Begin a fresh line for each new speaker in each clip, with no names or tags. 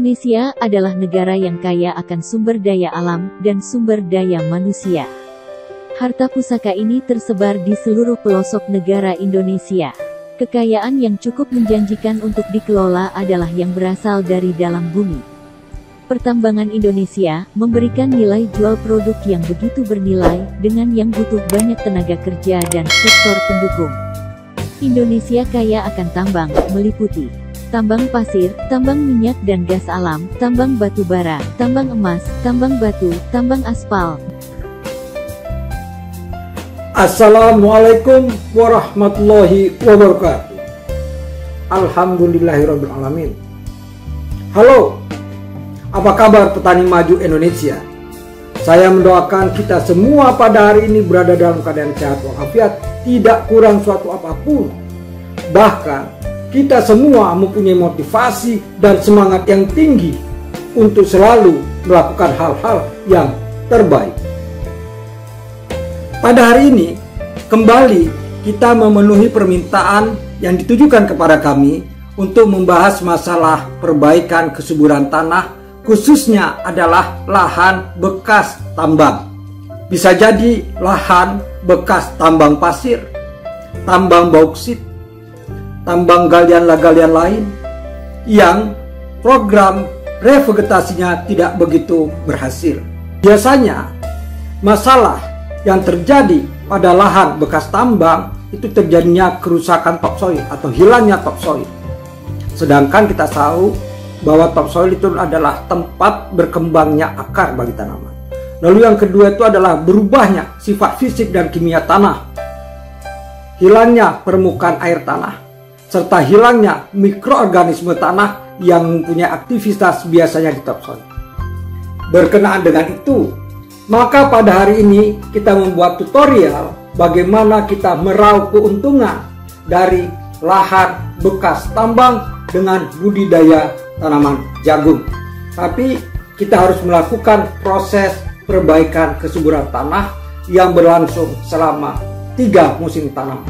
Indonesia adalah negara yang kaya akan sumber daya alam dan sumber daya manusia. Harta pusaka ini tersebar di seluruh pelosok negara Indonesia. Kekayaan yang cukup menjanjikan untuk dikelola adalah yang berasal dari dalam bumi. Pertambangan Indonesia memberikan nilai jual produk yang begitu bernilai, dengan yang butuh banyak tenaga kerja dan sektor pendukung. Indonesia kaya akan tambang, meliputi tambang pasir, tambang minyak dan gas alam, tambang batu bara, tambang emas, tambang batu, tambang aspal.
Assalamualaikum warahmatullahi wabarakatuh. Alhamdulillahirabbil alamin. Halo, apa kabar petani maju Indonesia? Saya mendoakan kita semua pada hari ini berada dalam keadaan sehat walafiat, tidak kurang suatu apapun. Bahkan kita semua mempunyai motivasi dan semangat yang tinggi untuk selalu melakukan hal-hal yang terbaik. Pada hari ini, kembali kita memenuhi permintaan yang ditujukan kepada kami untuk membahas masalah perbaikan kesuburan tanah, khususnya adalah lahan bekas tambang. Bisa jadi lahan bekas tambang pasir, tambang bauksit, tambang galian lain yang program revegetasinya tidak begitu berhasil. Biasanya masalah yang terjadi pada lahan bekas tambang itu terjadinya kerusakan topsoil atau hilangnya topsoil. Sedangkan kita tahu bahwa topsoil itu adalah tempat berkembangnya akar bagi tanaman. Lalu yang kedua itu adalah berubahnya sifat fisik dan kimia tanah, hilangnya permukaan air tanah, serta hilangnya mikroorganisme tanah yang mempunyai aktivitas biasanya di topsoil. Berkenaan dengan itu, maka pada hari ini kita membuat tutorial bagaimana kita meraup keuntungan dari lahan bekas tambang dengan budidaya tanaman jagung. Tapi kita harus melakukan proses perbaikan kesuburan tanah yang berlangsung selama 3 musim tanam.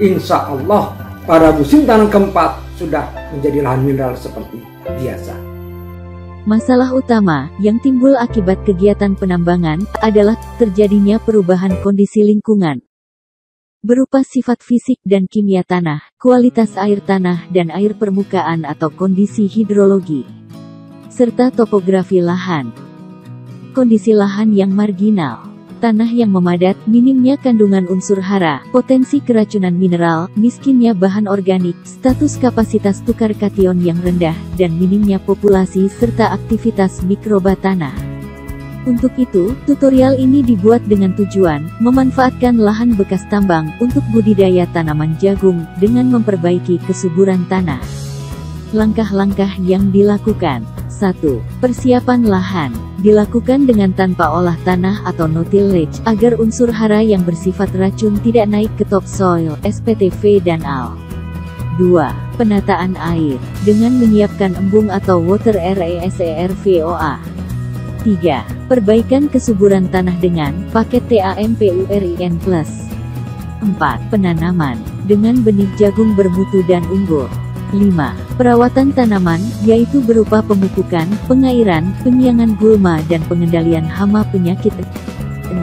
Insya Allah pada musim tanam keempat sudah menjadi lahan mineral seperti biasa.
Masalah utama yang timbul akibat kegiatan penambangan adalah terjadinya perubahan kondisi lingkungan berupa sifat fisik dan kimia tanah, kualitas air tanah dan air permukaan atau kondisi hidrologi, serta topografi lahan. Kondisi lahan yang marginal, tanah yang memadat, minimnya kandungan unsur hara, potensi keracunan mineral, miskinnya bahan organik, status kapasitas tukar kation yang rendah, dan minimnya populasi serta aktivitas mikroba tanah. Untuk itu, tutorial ini dibuat dengan tujuan memanfaatkan lahan bekas tambang untuk budidaya tanaman jagung dengan memperbaiki kesuburan tanah. Langkah-langkah yang dilakukan. 1. Persiapan lahan dilakukan dengan tanpa olah tanah atau no tillage agar unsur hara yang bersifat racun tidak naik ke topsoil, SPTV dan AL. 2. Penataan air dengan menyiapkan embung atau water reservoir. 3. Perbaikan kesuburan tanah dengan paket TAMPURIN+. 4. Penanaman dengan benih jagung bermutu dan unggul. 5. Perawatan tanaman, yaitu berupa pemupukan, pengairan, penyiangan gulma dan pengendalian hama penyakit. 6.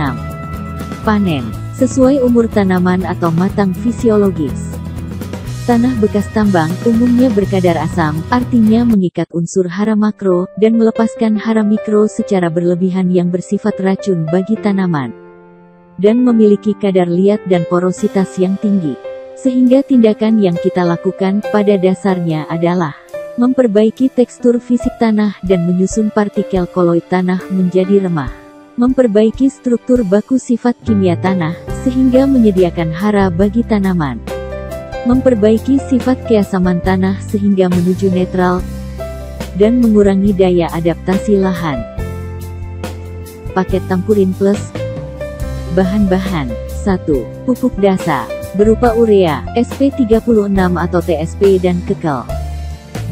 Panen, sesuai umur tanaman atau matang fisiologis. Tanah bekas tambang umumnya berkadar asam, artinya mengikat unsur hara makro, dan melepaskan hara mikro secara berlebihan yang bersifat racun bagi tanaman. Dan memiliki kadar liat dan porositas yang tinggi. Sehingga tindakan yang kita lakukan pada dasarnya adalah memperbaiki tekstur fisik tanah dan menyusun partikel koloid tanah menjadi remah. Memperbaiki struktur baku sifat kimia tanah, sehingga menyediakan hara bagi tanaman. Memperbaiki sifat keasaman tanah sehingga menuju netral, dan mengurangi daya adaptasi lahan. Paket Tampurin Plus. Bahan-bahan. 1. Pupuk dasar berupa urea, SP36 atau TSP dan kekel.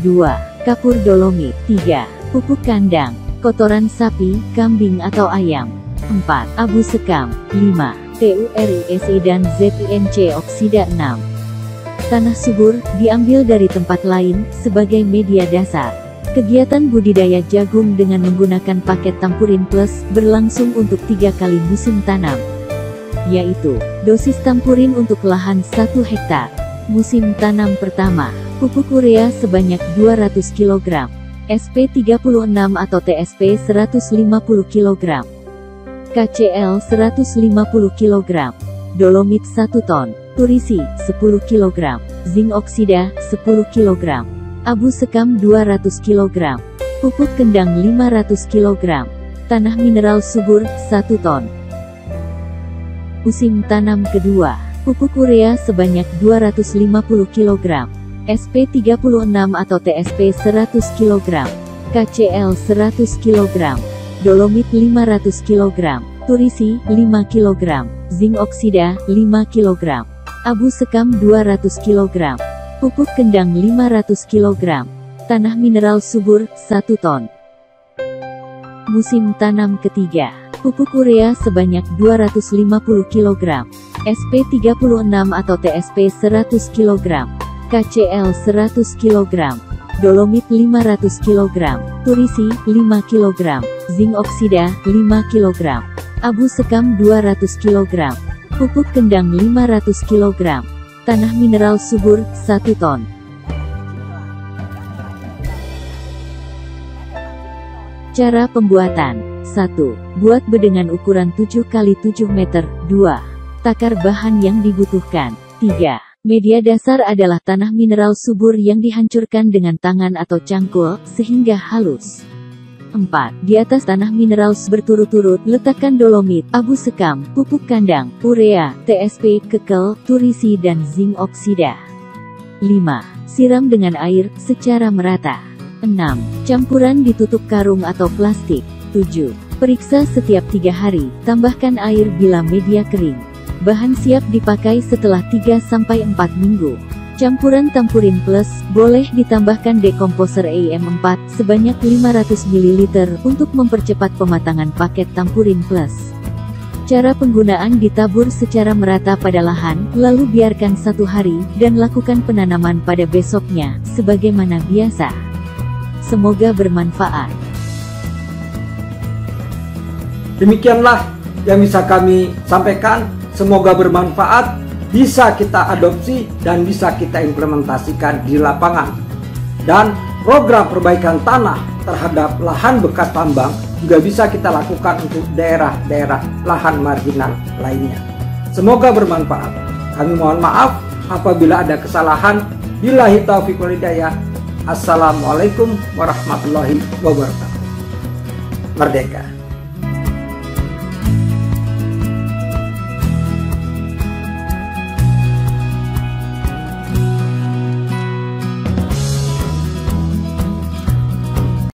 2. Kapur dolomit. 3. Pupuk kandang, kotoran sapi, kambing atau ayam. 4. Abu sekam. 5. TURISI dan ZINC oksida. 6. Tanah subur diambil dari tempat lain sebagai media dasar. Kegiatan budidaya jagung dengan menggunakan paket Tampurin Plus berlangsung untuk 3 kali musim tanam, yaitu dosis Tampurin untuk lahan 1 hektar. Musim tanam pertama, pupuk urea sebanyak 200 kg, SP36 atau TSP 150 kg, KCl 150 kg, dolomit 1 ton, turisi 10 kg, zinc oksida 10 kg, abu sekam 200 kg, pupuk kendang 500 kg, tanah mineral subur 1 ton. Musim tanam kedua, pupuk urea sebanyak 250 kg, SP36 atau TSP 100 kg, KCl 100 kg, dolomit 500 kg, turisi 5 kg, zinc oksida 5 kg, abu sekam 200 kg, pupuk kendang 500 kg, tanah mineral subur 1 ton. Musim tanam ketiga, pupuk urea sebanyak 250 kg, SP36 atau TSP 100 kg, KCl 100 kg, dolomit 500 kg, turisi 5 kg, zinc oksida 5 kg, abu sekam 200 kg, pupuk kendang 500 kg, tanah mineral subur 1 ton. Cara pembuatan: 1. Buat bedengan ukuran 7 x 7 meter. 2. Takar bahan yang dibutuhkan. 3. Media dasar adalah tanah mineral subur yang dihancurkan dengan tangan atau cangkul, sehingga halus. 4. Di atas tanah mineral berturut-turut, letakkan dolomit, abu sekam, pupuk kandang, urea, TSP, kekel, turisi dan zinc oksida. 5. Siram dengan air, secara merata. 6. Campuran ditutup karung atau plastik. 7. Periksa setiap 3 hari, tambahkan air bila media kering. Bahan siap dipakai setelah 3-4 minggu. Campuran Tampurin Plus, boleh ditambahkan dekomposer AM4 sebanyak 500 ml untuk mempercepat pematangan paket Tampurin Plus. Cara penggunaan: ditabur secara merata pada lahan, lalu biarkan 1 hari, dan lakukan penanaman pada besoknya, sebagaimana biasa. Semoga bermanfaat.
Demikianlah yang bisa kami sampaikan. Semoga bermanfaat, bisa kita adopsi dan bisa kita implementasikan di lapangan. Dan program perbaikan tanah terhadap lahan bekas tambang juga bisa kita lakukan untuk daerah-daerah lahan marginal lainnya. Semoga bermanfaat. Kami mohon maaf apabila ada kesalahan. Billahi taufiq wal hidayah. Assalamualaikum warahmatullahi wabarakatuh. Merdeka!